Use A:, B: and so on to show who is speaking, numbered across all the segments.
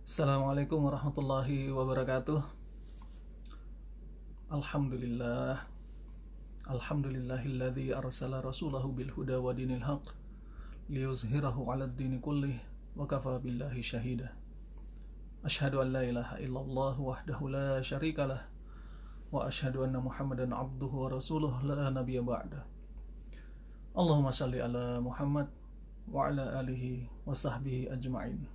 A: Assalamualaikum warahmatullahi wabarakatuh. Alhamdulillah. Alhamdulillahilladzi arsala rasulahu bil huda wa dinil haq liyuzhirahu 'alad dini kullih wa kafa billahi syahida. Asyhadu an la ilaha illallah wahdahu la syarikalah wa asyhadu anna Muhammadan abduhu wa rasuluh la nabiyya ba'da. Allahumma shalli ala Muhammad wa ala alihi wa sahbihi ajma'in.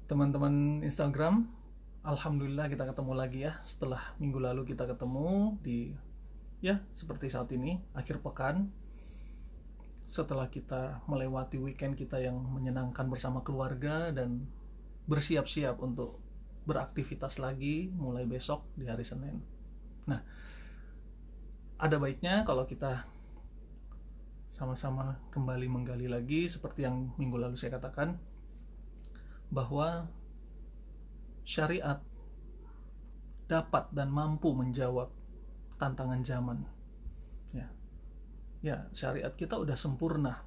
A: Teman-teman Instagram, alhamdulillah kita ketemu lagi ya. Setelah minggu lalu kita ketemu di seperti saat ini, akhir pekan. Setelah kita melewati weekend kita yang menyenangkan bersama keluarga dan bersiap-siap untuk beraktivitas lagi mulai besok di hari Senin. Nah, ada baiknya kalau kita sama-sama kembali menggali lagi seperti yang minggu lalu saya katakan, bahwa syariat dapat dan mampu menjawab tantangan zaman. Syariat kita udah sempurna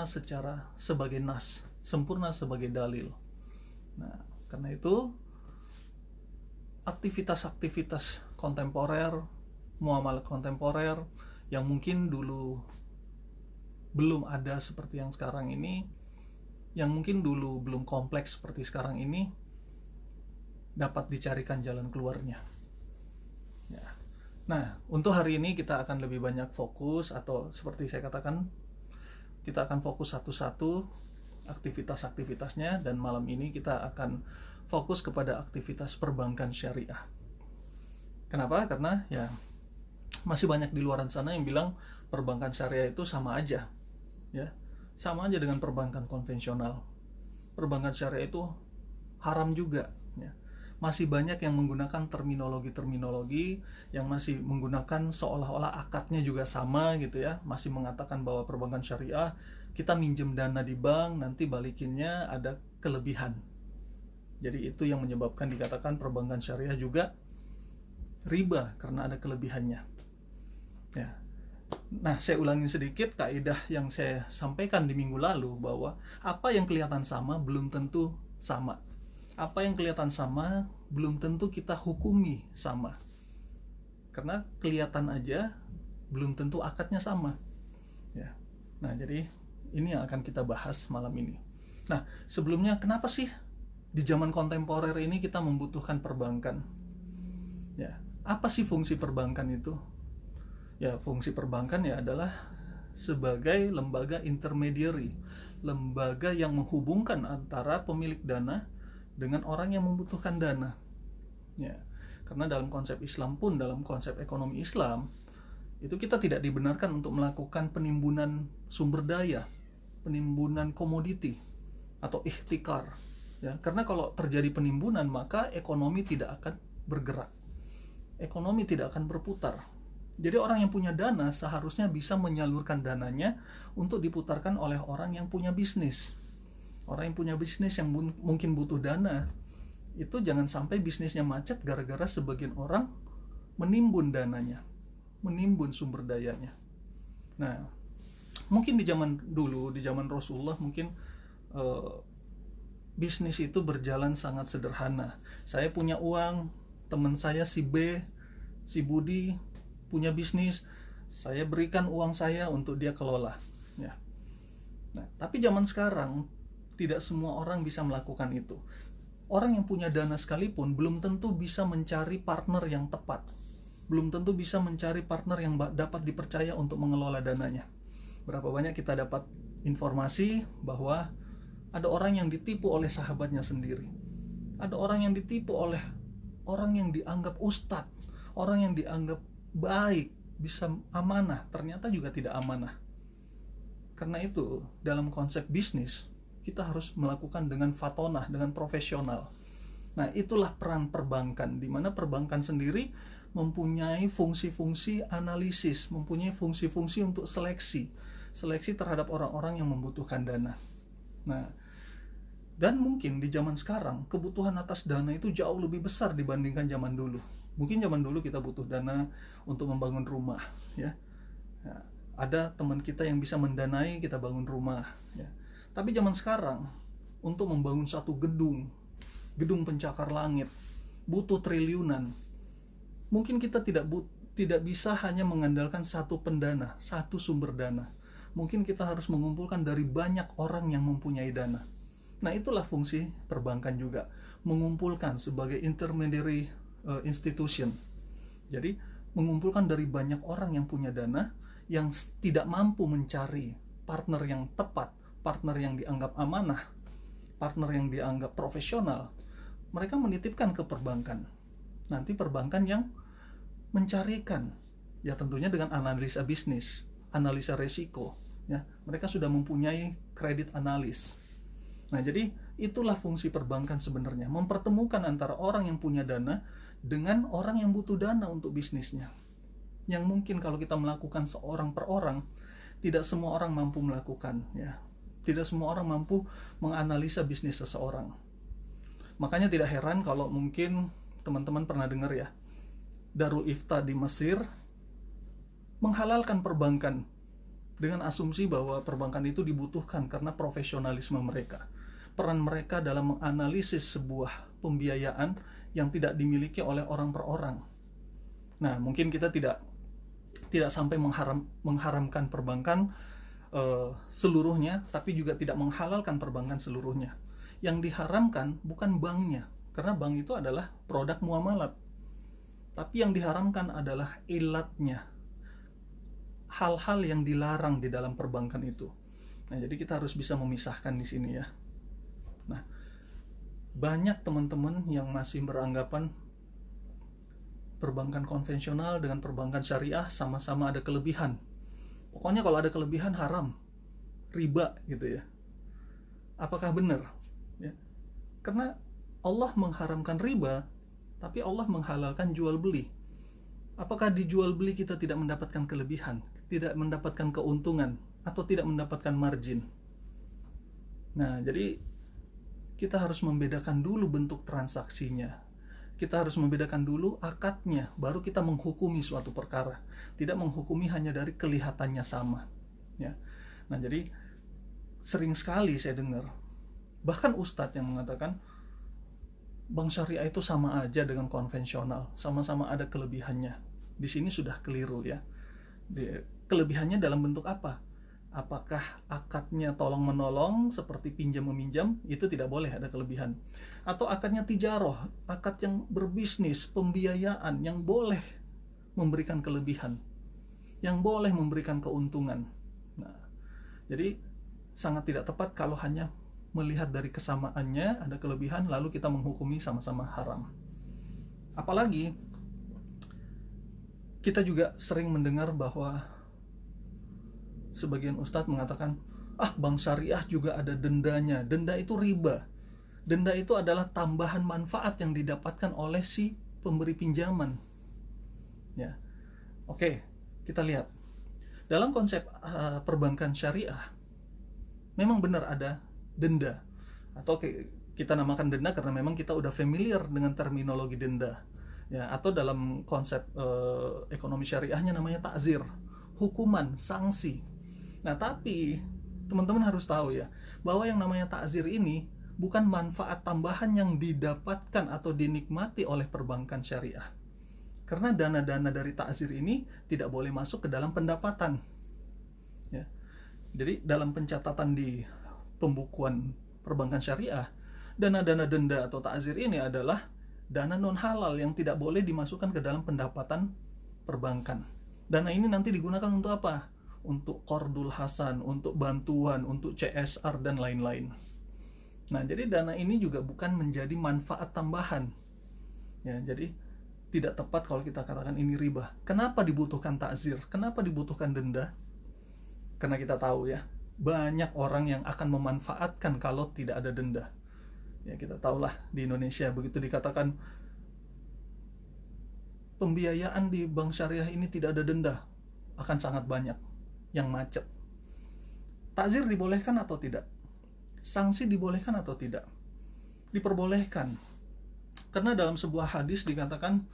A: secara sebagai nas, sempurna sebagai dalil. Nah, karena itu aktivitas-aktivitas kontemporer, muamalah kontemporer yang mungkin dulu belum ada seperti yang sekarang ini, yang mungkin dulu belum kompleks seperti sekarang ini, dapat dicarikan jalan keluarnya. Nah, untuk hari ini kita akan lebih banyak fokus, atau seperti saya katakan, kita akan fokus satu-satu aktivitas-aktivitasnya, dan malam ini kita akan fokus kepada aktivitas perbankan syariah. Kenapa? Karena masih banyak di luar sana yang bilang perbankan syariah itu sama aja, sama aja dengan perbankan konvensional. Perbankan syariah itu haram juga. Masih banyak yang menggunakan terminologi yang masih menggunakan seolah-olah akadnya juga sama gitu ya. Masih mengatakan bahwa perbankan syariah, kita minjem dana di bank, nanti balikinnya ada kelebihan. Jadi itu yang menyebabkan dikatakan perbankan syariah juga riba karena ada kelebihannya. Nah, saya ulangin sedikit kaidah yang saya sampaikan di minggu lalu, bahwa apa yang kelihatan sama belum tentu sama. Apa yang kelihatan sama belum tentu kita hukumi sama. Karena kelihatan aja belum tentu akadnya sama. Nah, jadi ini yang akan kita bahas malam ini. Nah, sebelumnya kenapa sih di zaman kontemporer ini kita membutuhkan perbankan? Apa sih fungsi perbankan itu? Fungsi perbankan adalah sebagai lembaga intermediary, lembaga yang menghubungkan antara pemilik dana dengan orang yang membutuhkan dana. Karena dalam konsep Islam pun, dalam konsep ekonomi Islam, itu kita tidak dibenarkan untuk melakukan penimbunan sumber daya, penimbunan komoditi atau ihtikar. Karena kalau terjadi penimbunan, maka ekonomi tidak akan bergerak, ekonomi tidak akan berputar. Jadi orang yang punya dana seharusnya bisa menyalurkan dananya untuk diputarkan oleh orang yang punya bisnis. Orang yang punya bisnis yang mungkin butuh dana, itu jangan sampai bisnisnya macet gara-gara sebagian orang menimbun dananya, menimbun sumber dayanya. Nah, mungkin di zaman dulu, di zaman Rasulullah, mungkin bisnis itu berjalan sangat sederhana. Saya punya uang, teman saya si B, si Budi punya bisnis, saya berikan uang saya untuk dia kelola. Nah, tapi zaman sekarang tidak semua orang bisa melakukan itu. Orang yang punya dana sekalipun belum tentu bisa mencari partner yang tepat, belum tentu bisa mencari partner yang dapat dipercaya untuk mengelola dananya. Berapa banyak kita dapat informasi bahwa ada orang yang ditipu oleh sahabatnya sendiri, ada orang yang ditipu oleh orang yang dianggap ustadz, orang yang dianggap baik, bisa amanah, ternyata juga tidak amanah. Karena itu dalam konsep bisnis kita harus melakukan dengan fatonah, dengan profesional. Nah, itulah peran perbankan, di mana perbankan sendiri mempunyai fungsi-fungsi analisis, mempunyai fungsi-fungsi untuk seleksi terhadap orang-orang yang membutuhkan dana. Nah, dan mungkin di zaman sekarang kebutuhan atas dana itu jauh lebih besar dibandingkan zaman dulu. Mungkin zaman dulu kita butuh dana untuk membangun rumah, ada teman kita yang bisa mendanai kita bangun rumah, Tapi zaman sekarang untuk membangun satu gedung pencakar langit, butuh triliunan. Mungkin kita tidak bisa hanya mengandalkan satu pendana, satu sumber dana. Mungkin kita harus mengumpulkan dari banyak orang yang mempunyai dana. Nah, itulah fungsi perbankan juga, mengumpulkan sebagai intermediary institution. Jadi, mengumpulkan dari banyak orang yang punya dana, yang tidak mampu mencari partner yang tepat, partner yang dianggap amanah, partner yang dianggap profesional, mereka menitipkan ke perbankan. Nanti perbankan yang mencarikan, ya tentunya dengan analisa bisnis, analisa resiko, ya. Mereka sudah mempunyai kredit analis. Nah, jadi itulah fungsi perbankan sebenarnya, mempertemukan antara orang yang punya dana dengan orang yang butuh dana untuk bisnisnya. Yang mungkin kalau kita melakukan seorang per orang, tidak semua orang mampu melakukan, ya. Tidak semua orang mampu menganalisa bisnis seseorang. Makanya tidak heran kalau mungkin teman-teman pernah dengar ya, Darul Ifta di Mesir menghalalkan perbankan dengan asumsi bahwa perbankan itu dibutuhkan karena profesionalisme mereka, peran mereka dalam menganalisis sebuah pembiayaan yang tidak dimiliki oleh orang per orang. Nah, mungkin kita tidak sampai mengharamkan perbankan seluruhnya, tapi juga tidak menghalalkan perbankan seluruhnya. Yang diharamkan bukan banknya, karena bank itu adalah produk muamalat. Tapi yang diharamkan adalah ilatnya, hal-hal yang dilarang di dalam perbankan itu. Nah, jadi kita harus bisa memisahkan di sini ya. Nah, banyak teman-teman yang masih beranggapan perbankan konvensional dengan perbankan syariah sama-sama ada kelebihan. Pokoknya kalau ada kelebihan haram, riba gitu ya. Apakah benar? Ya. Karena Allah mengharamkan riba, tapi Allah menghalalkan jual beli. Apakah di jual beli kita tidak mendapatkan kelebihan, tidak mendapatkan keuntungan, atau tidak mendapatkan margin? Nah, jadi kita harus membedakan dulu bentuk transaksinya. Kita harus membedakan dulu akadnya, baru kita menghukumi suatu perkara. Tidak menghukumi hanya dari kelihatannya sama. Ya. Nah, jadi sering sekali saya dengar, bahkan ustadz yang mengatakan, bank syariah itu sama aja dengan konvensional, sama-sama ada kelebihannya. Di sini sudah keliru ya. Kelebihannya dalam bentuk apa? Apakah akadnya tolong-menolong seperti pinjam-meminjam? Itu tidak boleh ada kelebihan. Atau akadnya tijaroh, akad yang berbisnis, pembiayaan, yang boleh memberikan kelebihan, yang boleh memberikan keuntungan. Nah, jadi sangat tidak tepat kalau hanya melihat dari kesamaannya ada kelebihan lalu kita menghukumi sama-sama haram. Apalagi kita juga sering mendengar bahwa sebagian ustadz mengatakan, bank syariah juga ada dendanya. Denda itu riba. Denda itu adalah tambahan manfaat yang didapatkan oleh si pemberi pinjaman. Ya. Oke, kita lihat. Dalam konsep perbankan syariah memang benar ada denda, atau kita namakan denda karena memang kita udah familiar dengan terminologi denda ya, atau dalam konsep ekonomi syariahnya namanya takzir, hukuman, sanksi. Nah, tapi teman-teman harus tahu ya, bahwa yang namanya takzir ini bukan manfaat tambahan yang didapatkan atau dinikmati oleh perbankan syariah, karena dana-dana dari takzir ini tidak boleh masuk ke dalam pendapatan ya. Jadi dalam pencatatan di pembukuan perbankan syariah, dana-dana denda atau takzir ini adalah dana non halal yang tidak boleh dimasukkan ke dalam pendapatan perbankan. Dana ini nanti digunakan untuk apa? Untuk qardul hasan, untuk bantuan, untuk CSR dan lain-lain. Nah, jadi dana ini juga bukan menjadi manfaat tambahan. Ya, jadi tidak tepat kalau kita katakan ini riba. Kenapa dibutuhkan takzir? Kenapa dibutuhkan denda? Karena kita tahu ya, banyak orang yang akan memanfaatkan kalau tidak ada denda. Ya, kita tahulah di Indonesia begitu dikatakan pembiayaan di bank syariah ini tidak ada denda, akan sangat banyak yang macet. Takzir dibolehkan atau tidak? Sanksi dibolehkan atau tidak? Diperbolehkan. Karena dalam sebuah hadis dikatakan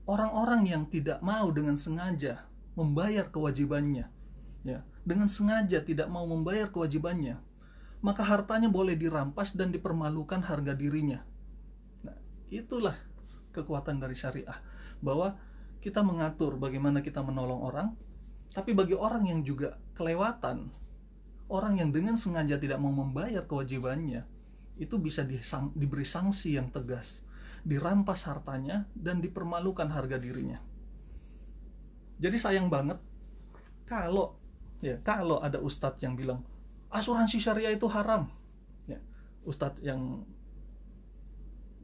A: orang-orang yang tidak mau dengan sengaja membayar kewajibannya, ya, dengan sengaja tidak mau membayar kewajibannya, maka hartanya boleh dirampas dan dipermalukan harga dirinya. Nah, itulah kekuatan dari syariah, bahwa kita mengatur bagaimana kita menolong orang, tapi bagi orang yang juga kelewatan, orang yang dengan sengaja tidak mau membayar kewajibannya, itu bisa diberi sanksi yang tegas, dirampas hartanya dan dipermalukan harga dirinya. Jadi sayang banget kalau ada ustadz yang bilang asuransi syariah itu haram, ya, ustadz yang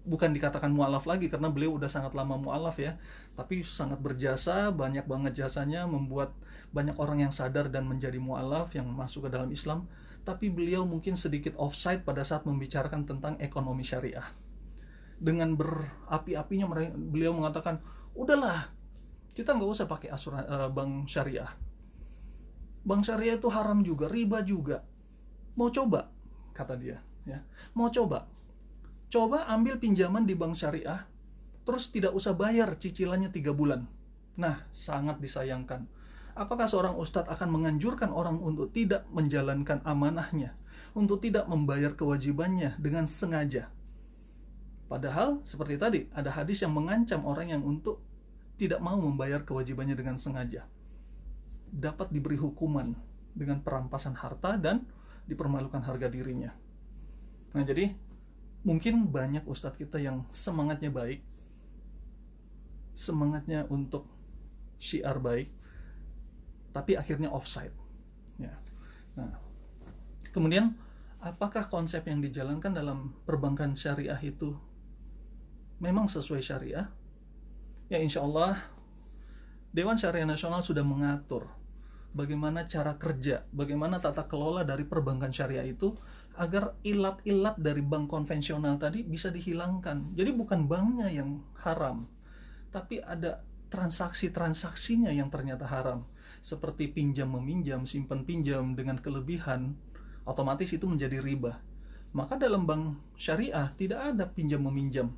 A: bukan dikatakan mu'alaf lagi karena beliau udah sangat lama mu'alaf ya, tapi sangat berjasa, banyak banget jasanya, membuat banyak orang yang sadar dan menjadi mu'alaf yang masuk ke dalam Islam. Tapi beliau mungkin sedikit offside pada saat membicarakan tentang ekonomi syariah. Dengan berapi-apinya beliau mengatakan, udahlah, kita nggak usah pakai bank syariah. Bank syariah itu haram juga, riba juga. Mau coba, kata dia, ya, mau coba ambil pinjaman di bank syariah, terus tidak usah bayar cicilannya 3 bulan. Nah, sangat disayangkan. Apakah seorang ustadz akan menganjurkan orang untuk tidak menjalankan amanahnya, untuk tidak membayar kewajibannya dengan sengaja? Padahal, seperti tadi, ada hadis yang mengancam orang yang untuk tidak mau membayar kewajibannya dengan sengaja, dapat diberi hukuman dengan perampasan harta dan dipermalukan harga dirinya. Nah, jadi mungkin banyak ustadz kita yang semangatnya baik, semangatnya untuk syiar baik, tapi akhirnya offside. Ya. Nah, kemudian apakah konsep yang dijalankan dalam perbankan syariah itu memang sesuai syariah? Ya, insya Allah Dewan Syariah Nasional sudah mengatur bagaimana cara kerja, bagaimana tata kelola dari perbankan syariah itu, agar ilat-ilat dari bank konvensional tadi bisa dihilangkan. Jadi bukan banknya yang haram, tapi ada transaksi-transaksinya yang ternyata haram. Seperti pinjam-meminjam, simpan pinjam dengan kelebihan, otomatis itu menjadi riba. Maka dalam bank syariah tidak ada pinjam-meminjam.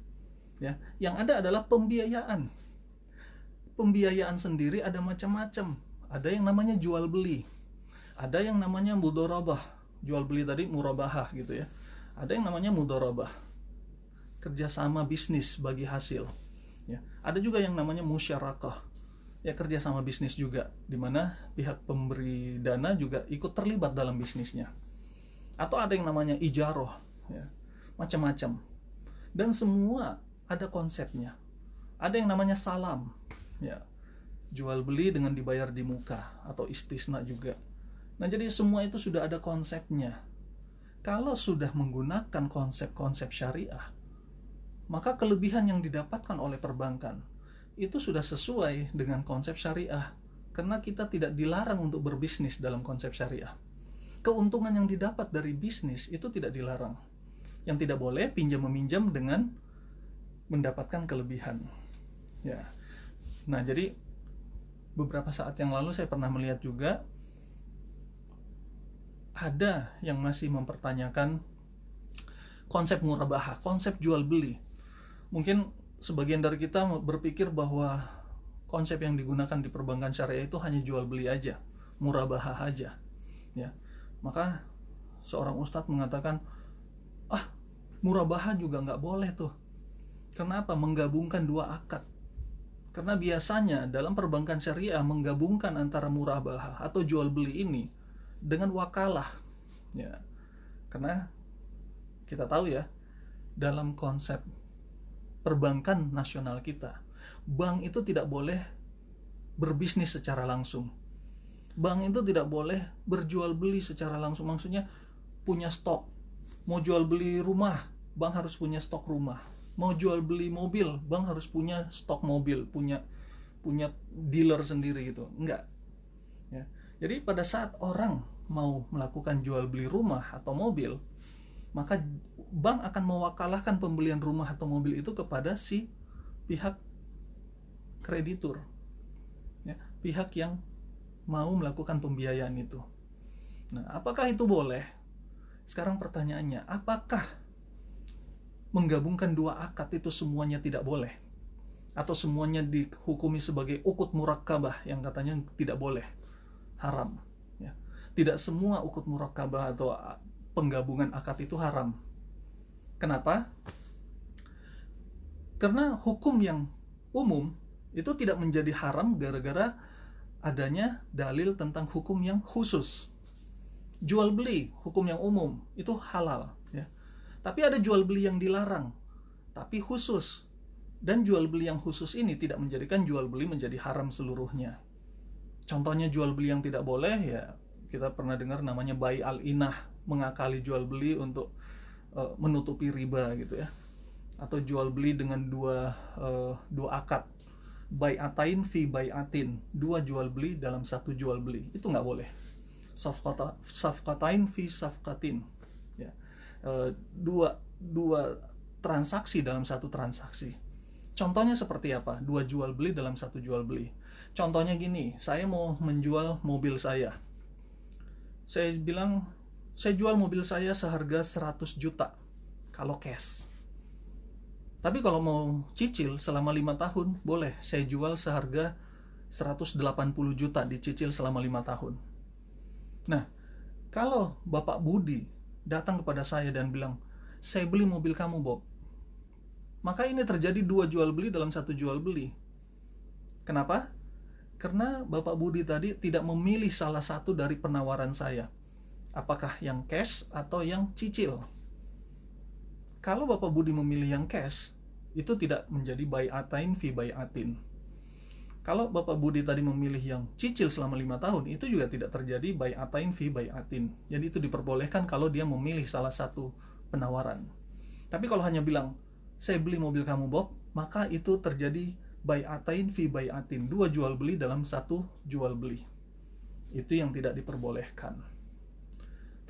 A: Ya, yang ada adalah pembiayaan. Pembiayaan sendiri ada macam-macam. Ada yang namanya jual beli, ada yang namanya mudharabah, jual beli tadi murabahah gitu ya. Ada yang namanya mudharabah, kerjasama bisnis bagi hasil. Ya. Ada juga yang namanya musyarakah, ya, kerjasama bisnis juga, di mana pihak pemberi dana juga ikut terlibat dalam bisnisnya. Atau ada yang namanya ijaroh, ya, macam-macam. Dan semua ada konsepnya. Ada yang namanya salam, ya, jual beli dengan dibayar di muka, atau istisna juga. Nah, jadi semua itu sudah ada konsepnya. Kalau sudah menggunakan konsep-konsep syariah, maka kelebihan yang didapatkan oleh perbankan itu sudah sesuai dengan konsep syariah, karena kita tidak dilarang untuk berbisnis dalam konsep syariah. Keuntungan yang didapat dari bisnis itu tidak dilarang. Yang tidak boleh pinjam-meminjam dengan mendapatkan kelebihan. Ya. Nah, jadi beberapa saat yang lalu saya pernah melihat juga ada yang masih mempertanyakan konsep murabahah, konsep jual beli. Mungkin sebagian dari kita berpikir bahwa konsep yang digunakan di perbankan syariah itu hanya jual beli aja, murabahah aja, ya. Maka seorang ustadz mengatakan, murabahah juga nggak boleh tuh. Kenapa? Menggabungkan dua akad. Karena biasanya dalam perbankan syariah menggabungkan antara murabahah atau jual beli ini dengan wakalah, ya. Karena kita tahu ya, dalam konsep perbankan nasional kita, bank itu tidak boleh berbisnis secara langsung. Bank itu tidak boleh berjual beli secara langsung. Maksudnya punya stok. Mau jual beli rumah, bank harus punya stok rumah. Mau jual beli mobil, bank harus punya stok mobil, punya dealer sendiri gitu. Enggak. Ya. Jadi pada saat orang mau melakukan jual beli rumah atau mobil, maka bank akan mewakalahkan pembelian rumah atau mobil itu kepada si pihak kreditur, ya, pihak yang mau melakukan pembiayaan itu. Nah, apakah itu boleh? Sekarang pertanyaannya, apakah menggabungkan dua akad itu semuanya tidak boleh? Atau semuanya dihukumi sebagai ukut murakkabah yang katanya tidak boleh, haram, ya. Tidak semua ukut murakkabah atau penggabungan akad itu haram. Kenapa? Karena hukum yang umum itu tidak menjadi haram gara-gara adanya dalil tentang hukum yang khusus. Jual beli hukum yang umum itu halal, ya. Tapi ada jual beli yang dilarang, tapi khusus. Dan jual beli yang khusus ini tidak menjadikan jual beli menjadi haram seluruhnya. Contohnya jual beli yang tidak boleh, ya kita pernah dengar namanya bai al-inah, mengakali jual beli untuk menutupi riba gitu ya. Atau jual beli dengan dua akad, bai'atain fi bai'atin, dua jual beli dalam satu jual beli, itu nggak boleh. Safqatain fi safqatin, ya. Dua transaksi dalam satu transaksi. Contohnya seperti apa? Dua jual beli dalam satu jual beli. Contohnya gini, saya mau menjual mobil saya. Saya bilang, saya jual mobil saya seharga 100 juta kalau cash. Tapi kalau mau cicil selama 5 tahun, boleh. Saya jual seharga 180 juta dicicil selama 5 tahun. Nah, kalau Bapak Budi datang kepada saya dan bilang, saya beli mobil kamu, Bob, maka ini terjadi dua jual beli dalam satu jual beli. Kenapa? Karena Bapak Budi tadi tidak memilih salah satu dari penawaran saya. Apakah yang cash atau yang cicil? Kalau Bapak Budi memilih yang cash, itu tidak menjadi bai'atain fi bai'atin. Kalau Bapak Budi tadi memilih yang cicil selama 5 tahun, itu juga tidak terjadi bai'atain fi bai'atin. Jadi itu diperbolehkan kalau dia memilih salah satu penawaran. Tapi kalau hanya bilang, saya beli mobil kamu, Bob, maka itu terjadi bai'atain fi bai'atin, dua jual beli dalam satu jual beli. Itu yang tidak diperbolehkan.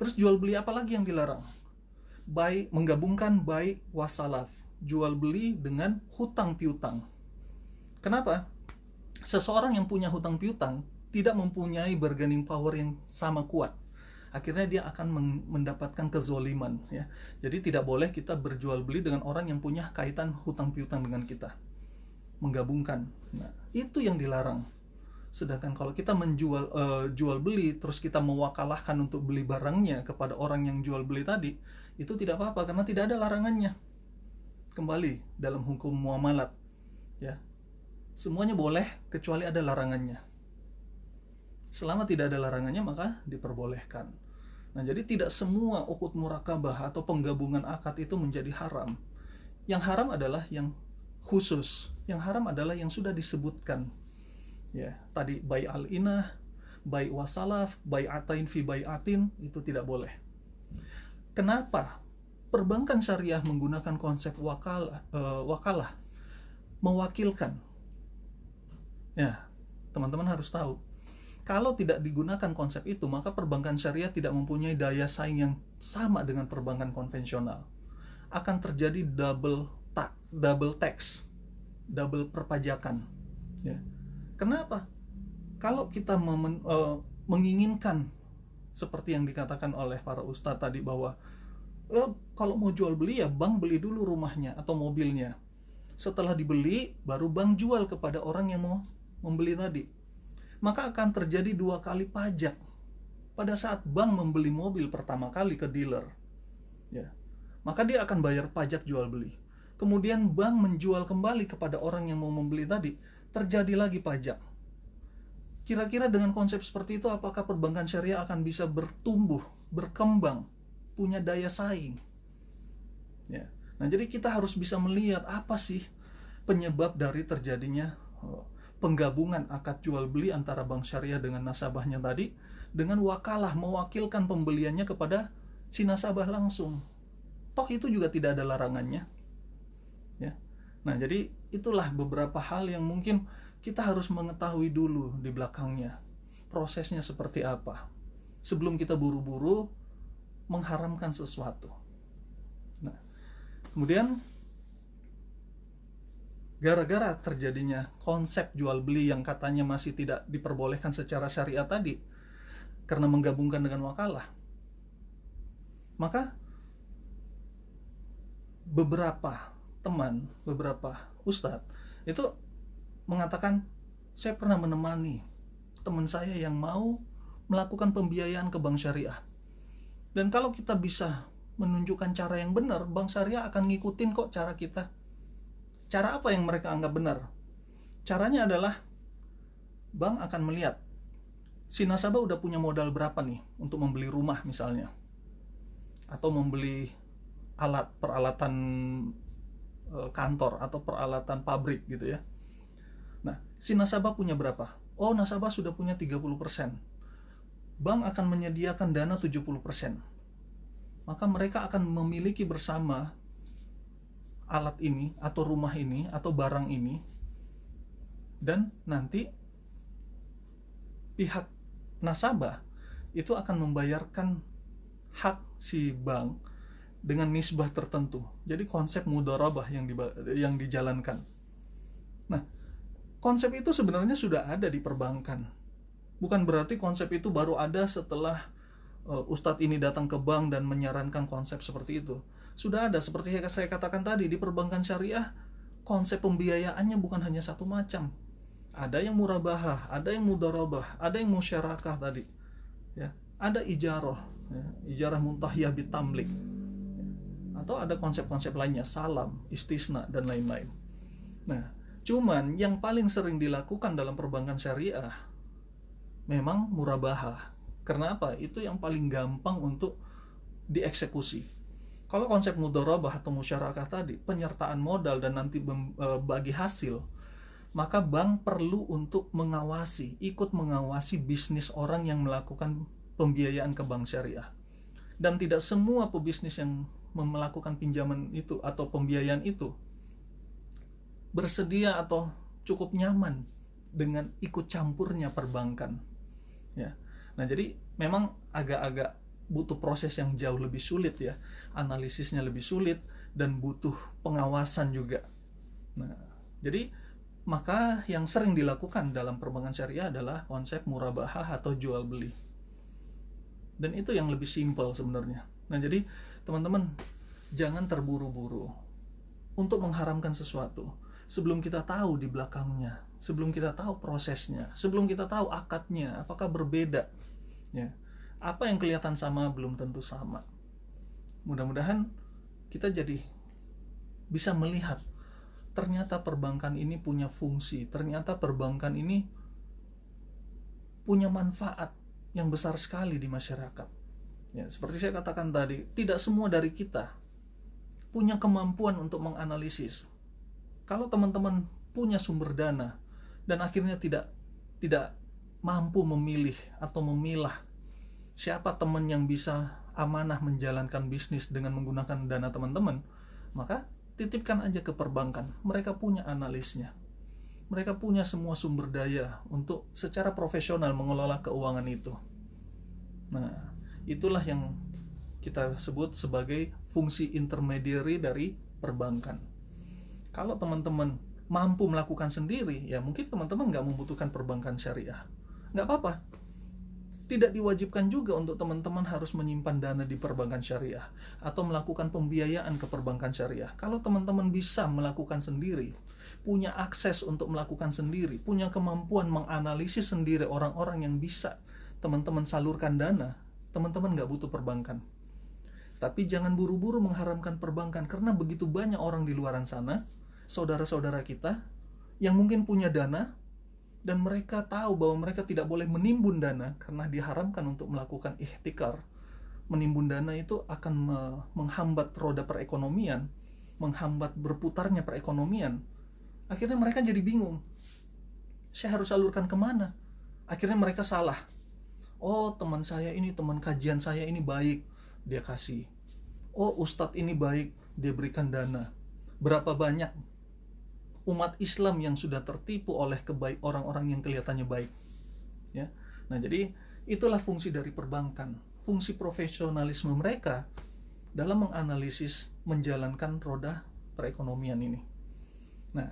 A: Terus jual beli apa lagi yang dilarang? Menggabungkan bai wasalaf, jual beli dengan hutang piutang. Kenapa? Seseorang yang punya hutang piutang tidak mempunyai bargaining power yang sama kuat. Akhirnya dia akan mendapatkan kezoliman, ya. Jadi tidak boleh kita berjual beli dengan orang yang punya kaitan hutang piutang dengan kita. Menggabungkan. Nah, itu yang dilarang. Sedangkan kalau kita menjual jual beli terus kita mewakalahkan untuk beli barangnya kepada orang yang jual beli tadi, itu tidak apa-apa karena tidak ada larangannya. Kembali dalam hukum muamalat, ya. Semuanya boleh kecuali ada larangannya. Selama tidak ada larangannya maka diperbolehkan. Nah, jadi tidak semua ukut murakabah atau penggabungan akad itu menjadi haram. Yang haram adalah yang khusus. Yang haram adalah yang sudah disebutkan. Ya, tadi bai al-inah, bai wasalaf, bai'atain fi bai'atin, itu tidak boleh. Kenapa perbankan syariah menggunakan konsep wakalah, mewakilkan? Ya, teman-teman harus tahu. Kalau tidak digunakan konsep itu, maka perbankan syariah tidak mempunyai daya saing yang sama dengan perbankan konvensional. Akan terjadi double tax, double perpajakan. Ya. Kenapa? Kalau kita menginginkan seperti yang dikatakan oleh para ustadz tadi bahwa kalau mau jual beli ya bank beli dulu rumahnya atau mobilnya. Setelah dibeli baru bank jual kepada orang yang mau membeli tadi. Maka akan terjadi 2 kali pajak pada saat bank membeli mobil pertama kali ke dealer. Ya. Maka dia akan bayar pajak jual beli. Kemudian bank menjual kembali kepada orang yang mau membeli tadi, terjadi lagi pajak. Kira-kira dengan konsep seperti itu apakah perbankan syariah akan bisa bertumbuh, berkembang, punya daya saing? Ya. Nah, jadi kita harus bisa melihat apa sih penyebab dari terjadinya penggabungan akad jual beli antara bank syariah dengan nasabahnya tadi dengan wakalah, mewakilkan pembeliannya kepada si nasabah langsung. Toh itu juga tidak ada larangannya. Ya. Nah, jadi itulah beberapa hal yang mungkin kita harus mengetahui dulu di belakangnya. Prosesnya seperti apa sebelum kita buru-buru mengharamkan sesuatu. Nah, kemudian gara-gara terjadinya konsep jual beli yang katanya masih tidak diperbolehkan secara syariat tadi karena menggabungkan dengan wakalah, maka beberapa teman, beberapa ustadz itu mengatakan, saya pernah menemani teman saya yang mau melakukan pembiayaan ke bank syariah. Dan kalau kita bisa menunjukkan cara yang benar, bank syariah akan ngikutin kok cara kita. Cara apa yang mereka anggap benar? Caranya adalah bank akan melihat si nasabah udah punya modal berapa nih untuk membeli rumah misalnya, atau membeli peralatan kantor atau peralatan pabrik gitu ya. Nah, si nasabah punya berapa? Oh, nasabah sudah punya 30%. Bank akan menyediakan dana 70%. Maka mereka akan memiliki bersama alat ini atau rumah ini atau barang ini, dan nanti pihak nasabah itu akan membayarkan hak si bank dengan nisbah tertentu. Jadi konsep mudharabah yang dijalankan. Nah, konsep itu sebenarnya sudah ada di perbankan. Bukan berarti konsep itu baru ada setelah Ustadz ini datang ke bank dan menyarankan konsep seperti itu. Sudah ada, seperti yang saya katakan tadi, di perbankan syariah konsep pembiayaannya bukan hanya satu macam. Ada yang murabahah, ada yang mudharabah, ada yang musyarakah tadi, ya, ada ijarah, ya, ijarah muntahiyah bitamlik, atau ada konsep-konsep lainnya, salam, istisna, dan lain-lain. Nah, cuman yang paling sering dilakukan dalam perbankan syariah memang murabahah. Karena apa? Itu yang paling gampang untuk dieksekusi. Kalau konsep mudharabah atau musyarakah tadi, penyertaan modal dan nanti bagi hasil, maka bank perlu untuk ikut mengawasi bisnis orang yang melakukan pembiayaan ke bank syariah. Dan tidak semua pebisnis yang melakukan pinjaman itu atau pembiayaan itu bersedia atau cukup nyaman dengan ikut campurnya perbankan, ya. Nah, jadi memang agak-agak butuh proses yang jauh lebih sulit ya, analisisnya lebih sulit dan butuh pengawasan juga. Nah, jadi maka yang sering dilakukan dalam perbankan syariah adalah konsep murabahah atau jual beli. Dan itu yang lebih simpel sebenarnya. Nah, jadi teman-teman jangan terburu-buru untuk mengharamkan sesuatu sebelum kita tahu di belakangnya, sebelum kita tahu prosesnya, sebelum kita tahu akadnya, apakah berbeda, ya. Apa yang kelihatan sama belum tentu sama. Mudah-mudahan kita jadi bisa melihat ternyata perbankan ini punya fungsi, ternyata perbankan ini punya manfaat yang besar sekali di masyarakat. Ya, seperti saya katakan tadi, tidak semua dari kita punya kemampuan untuk menganalisis. Kalau teman-teman punya sumber dana dan akhirnya tidak mampu memilih atau memilah siapa teman yang bisa amanah menjalankan bisnis dengan menggunakan dana teman-teman, maka titipkan aja ke perbankan. Mereka punya analisnya. Mereka punya semua sumber daya untuk secara profesional mengelola keuangan itu. Nah, itulah yang kita sebut sebagai fungsi intermediary dari perbankan. Kalau teman-teman mampu melakukan sendiri, ya mungkin teman-teman nggak membutuhkan perbankan syariah. Nggak apa-apa. Tidak diwajibkan juga untuk teman-teman harus menyimpan dana di perbankan syariah atau melakukan pembiayaan ke perbankan syariah. Kalau teman-teman bisa melakukan sendiri, punya akses untuk melakukan sendiri, punya kemampuan menganalisis sendiri orang-orang yang bisa teman-teman salurkan dana, teman-teman nggak butuh perbankan. Tapi jangan buru-buru mengharamkan perbankan, karena begitu banyak orang di luar sana, saudara-saudara kita, yang mungkin punya dana, dan mereka tahu bahwa mereka tidak boleh menimbun dana karena diharamkan untuk melakukan ihtikar. Menimbun dana itu akan menghambat roda perekonomian, menghambat berputarnya perekonomian. Akhirnya mereka jadi bingung. Saya harus salurkan kemana? Akhirnya mereka salah. Oh, teman saya ini, teman kajian saya ini baik, dia kasih. Oh, ustadz ini baik, dia berikan dana. Berapa banyak umat Islam yang sudah tertipu oleh orang-orang yang kelihatannya baik, ya. Nah, jadi itulah fungsi dari perbankan, fungsi profesionalisme mereka dalam menganalisis menjalankan roda perekonomian ini. Nah,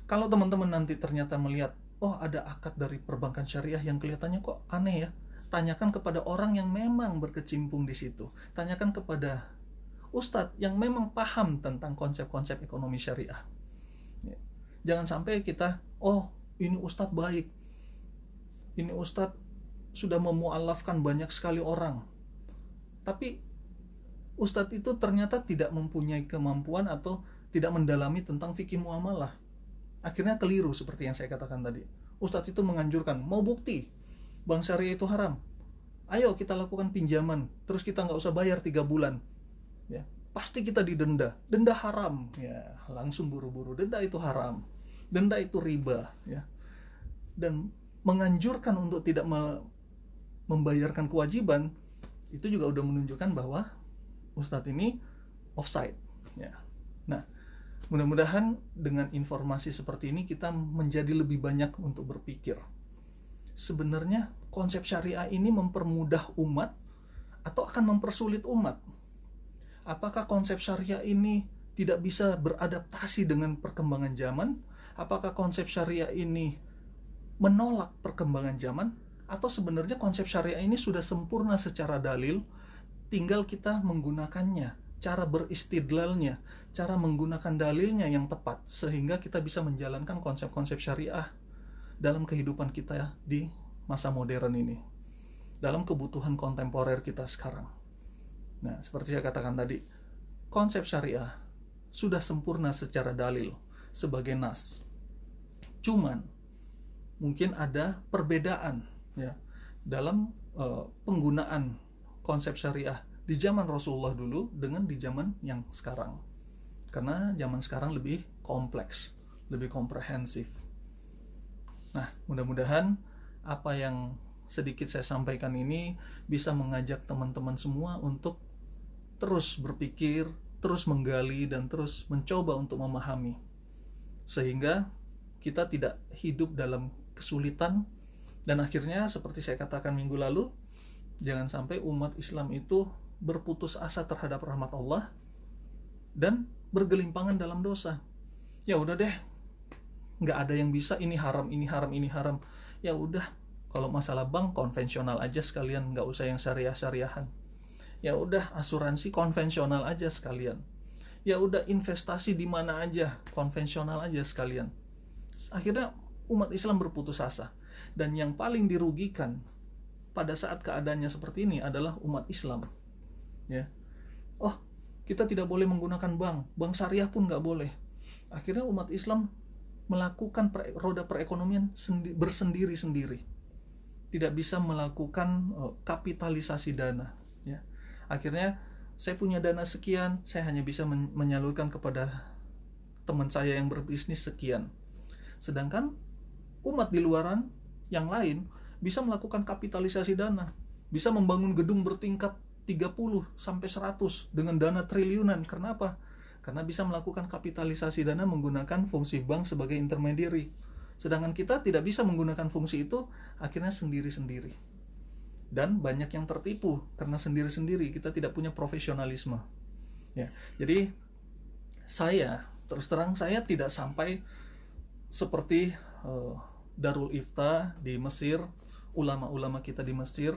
A: kalau teman-teman nanti ternyata melihat, oh ada akad dari perbankan syariah yang kelihatannya kok aneh ya, tanyakan kepada orang yang memang berkecimpung di situ, tanyakan kepada ustadz yang memang paham tentang konsep-konsep ekonomi syariah. Jangan sampai kita, oh ini ustadz baik, ini ustadz sudah memualafkan banyak sekali orang, Tapi ustadz itu ternyata tidak mempunyai kemampuan atau tidak mendalami tentang fikih muamalah. Akhirnya keliru seperti yang saya katakan tadi. Ustadz itu menganjurkan, mau bukti bank syariah itu haram, ayo kita lakukan pinjaman, terus kita nggak usah bayar 3 bulan. Ya, pasti kita didenda, denda haram. Ya, langsung buru-buru, denda itu haram, denda itu riba. Ya, dan menganjurkan untuk tidak membayarkan kewajiban, itu juga udah menunjukkan bahwa ustadz ini offside. Ya. Nah, mudah-mudahan dengan informasi seperti ini kita menjadi lebih banyak untuk berpikir. Sebenarnya konsep syariah ini mempermudah umat atau akan mempersulit umat? Apakah konsep syariah ini tidak bisa beradaptasi dengan perkembangan zaman? Apakah konsep syariah ini menolak perkembangan zaman? Atau sebenarnya konsep syariah ini sudah sempurna secara dalil, tinggal kita menggunakannya, cara beristidlalnya, cara menggunakan dalilnya yang tepat, sehingga kita bisa menjalankan konsep-konsep syariah dalam kehidupan kita di masa modern ini, dalam kebutuhan kontemporer kita sekarang. Nah, seperti saya katakan tadi, konsep syariah sudah sempurna secara dalil sebagai nas. Cuman mungkin ada perbedaan ya dalam penggunaan konsep syariah di zaman Rasulullah dulu dengan di zaman yang sekarang. Karena zaman sekarang lebih kompleks, lebih komprehensif. Nah, mudah-mudahan apa yang sedikit saya sampaikan ini bisa mengajak teman-teman semua untuk terus berpikir, terus menggali, dan terus mencoba untuk memahami. Sehingga kita tidak hidup dalam kesulitan, dan akhirnya seperti saya katakan minggu lalu, jangan sampai umat Islam itu berputus asa terhadap rahmat Allah dan bergelimpangan dalam dosa. Ya udah deh, nggak ada yang bisa, ini haram, ini haram, ini haram. Ya udah, kalau masalah bank konvensional aja sekalian, nggak usah yang syariah-syariahan. Ya udah, asuransi konvensional aja sekalian. Ya udah, investasi di mana aja konvensional aja sekalian. Akhirnya umat Islam berputus asa, dan yang paling dirugikan pada saat keadaannya seperti ini adalah umat Islam. Ya, oh kita tidak boleh menggunakan bank syariah pun nggak boleh. Akhirnya umat Islam melakukan roda perekonomian bersendiri-sendiri, tidak bisa melakukan kapitalisasi dana. Ya, akhirnya saya punya dana sekian, saya hanya bisa menyalurkan kepada teman saya yang berbisnis sekian. Sedangkan umat di luaran yang lain bisa melakukan kapitalisasi dana, bisa membangun gedung bertingkat 30 sampai 100 dengan dana triliunan. Kenapa? Karena bisa melakukan kapitalisasi dana menggunakan fungsi bank sebagai intermediary. Sedangkan kita tidak bisa menggunakan fungsi itu, akhirnya sendiri-sendiri. Dan banyak yang tertipu karena sendiri-sendiri, kita tidak punya profesionalisme. Ya, jadi saya terus terang saya tidak sampai seperti Darul Ifta di Mesir, ulama-ulama kita di Mesir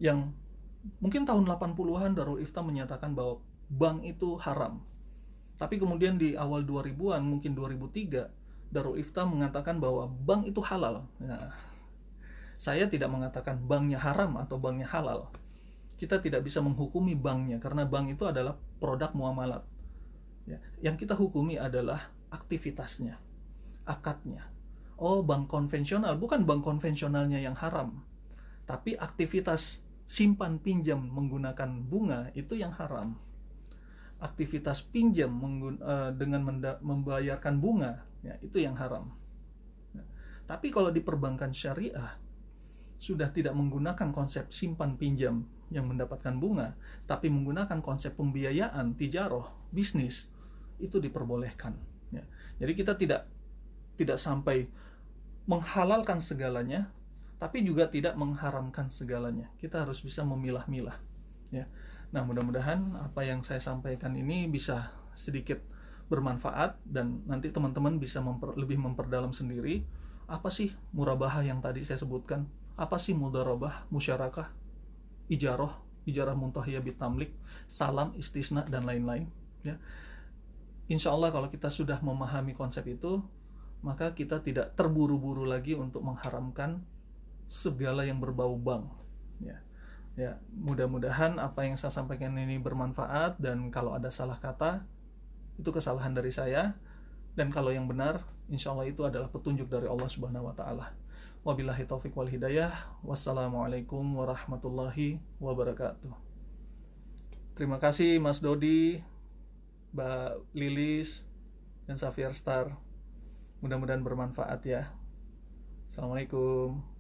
A: yang mungkin tahun 80-an Darul Ifta menyatakan bahwa bank itu haram. Tapi kemudian di awal 2000-an, mungkin 2003, Darul Ifta mengatakan bahwa bank itu halal. Nah, saya tidak mengatakan banknya haram atau banknya halal. Kita tidak bisa menghukumi banknya, karena bank itu adalah produk muamalat. Ya, yang kita hukumi adalah aktivitasnya, akadnya. Oh, bank konvensional, bukan bank konvensionalnya yang haram, tapi aktivitas simpan pinjam menggunakan bunga itu yang haram. Aktivitas pinjam dengan membayarkan bunga, ya, itu yang haram. Ya. Tapi kalau di perbankan syariah sudah tidak menggunakan konsep simpan pinjam yang mendapatkan bunga, tapi menggunakan konsep pembiayaan, tijaroh, bisnis, itu diperbolehkan. Ya. Jadi kita tidak sampai menghalalkan segalanya, tapi juga tidak mengharamkan segalanya. Kita harus bisa memilah-milah. Ya. Nah, mudah-mudahan apa yang saya sampaikan ini bisa sedikit bermanfaat, dan nanti teman-teman bisa lebih memperdalam sendiri apa sih murabahah yang tadi saya sebutkan, apa sih mudharabah, musyarakah, ijarah muntahiyah bitamlik, salam, istisna, dan lain-lain. Ya. Insya Allah kalau kita sudah memahami konsep itu, maka kita tidak terburu-buru lagi untuk mengharamkan segala yang berbau bank. Ya. Ya, mudah-mudahan apa yang saya sampaikan ini bermanfaat, dan kalau ada salah kata itu kesalahan dari saya, dan kalau yang benar insya Allah itu adalah petunjuk dari Allah Subhanahu wa taala. Wabillahi taufik wal hidayah. Wassalamualaikum warahmatullahi wabarakatuh. Terima kasih Mas Dodi, Mbak Lilis, dan Safir Star. Mudah-mudahan bermanfaat ya. Assalamualaikum.